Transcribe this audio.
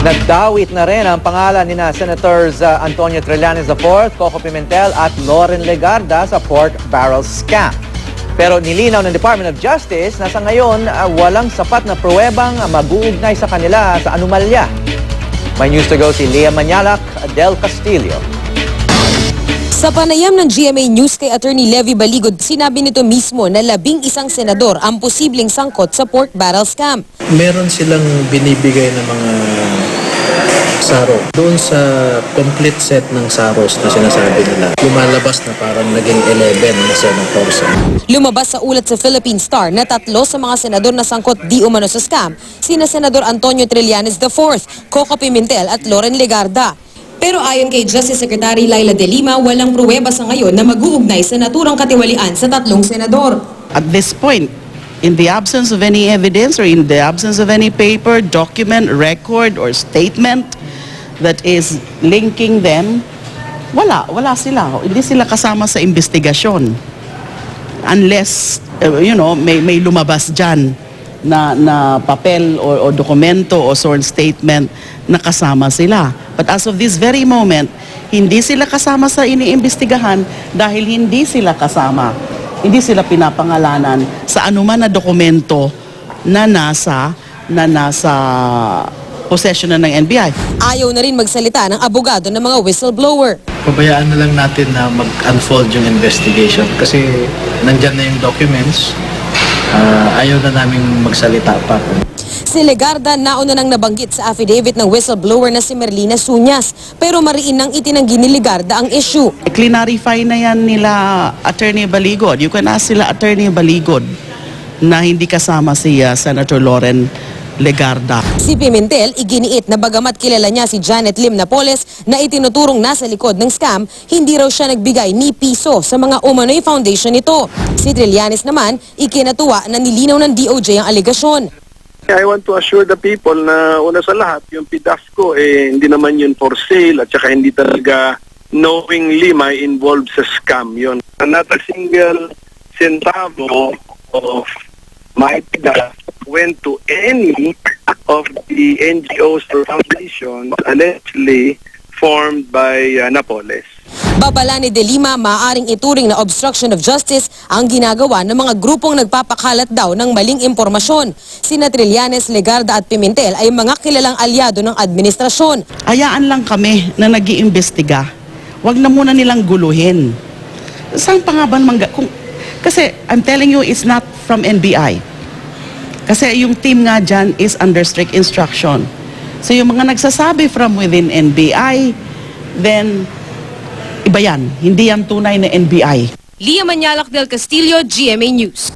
Nagdawit na rin ang pangalan ni Senators Antonio Trillanes IV, Coco Pimentel at Loren Legarda sa pork barrel scam. Pero nilinaw ng Department of Justice na sa ngayon walang sapat na pruwebang mag-uugnay sa kanila sa anomalya. May news to go si Leah Manyalak del Castillo. Sa panayam ng GMA News kay Attorney Levy Baligod, sinabi nito mismo na 11 senador ang posibleng sangkot sa pork barrel scam. Meron silang binibigay na mga saro. Doon sa complete set ng saros na sinasabi nila, lumalabas na parang naging 11 na senators. Lumabas sa ulat sa Philippine Star na 3 sa mga senador na sangkot di umano sa scam, sina Senador Antonio Trillanes IV, Coco Pimentel at Loren Legarda. Pero ayon kay Justice Secretary Laila De Lima, walang pruweba sa ngayon na mag-uugnay sa naturang katiwalian sa 3 senador. At this point, in the absence of any evidence or in the absence of any paper, document, record, or statement that is linking them, wala sila. Hindi sila kasama sa investigasyon. Unless, may lumabas dyan na papel o dokumento o sworn statement na kasama sila. But as of this very moment, hindi sila kasama sa iniimbestigahan dahil hindi sila kasama. Hindi sila pinapangalanan sa anuman na dokumento na nasa possession na ng NBI. Ayaw na rin magsalita ng abogado ng mga whistleblower. Pabayaan na lang natin na mag-unfold yung investigation kasi nandyan na yung documents. Ayaw na namin magsalita pa. Si Legarda nauna nang nabanggit sa affidavit ng whistleblower na si Merlina Suñas, pero mariin nang itinanggi ni Legarda ang issue. Clarify na yan nila Attorney Baligod. You can ask sila Attorney Baligod na hindi kasama si Senator Loren Legarda. Si Pimentel iginiit na bagamat kilala niya si Janet Lim Napoles na itinuturong nasa likod ng scam, hindi raw siya nagbigay ni piso sa mga umano'y foundation nito. Si Trillanes naman ikinatuwa na nilinaw ng DOJ ang alegasyon. I want to assure the people na una sa lahat, yung PDASCO hindi naman yun for sale at saka hindi talaga knowingly may involved sa scam yun. Not a single centavo of my PDASCO went to any of the NGOs or foundations allegedly formed by Napoles. Babala ni De Lima, maaaring ituring na obstruction of justice ang ginagawa ng mga grupong nagpapakalat daw ng maling impormasyon. Sina Trillanes, Legarda at Pimentel ay mga kilalang alyado ng administrasyon. Hayaan lang kami na nag-iimbestiga. Huwag na muna nilang guluhin. Saan pa nga ba kasi I'm telling you, it's not from NBI. Kasi yung team nga dyan is under strict instruction. So yung mga nagsasabi from within NBI, then iba yan. Hindi yan tunay na NBI. Leah Manyalak del Castillo, GMA News.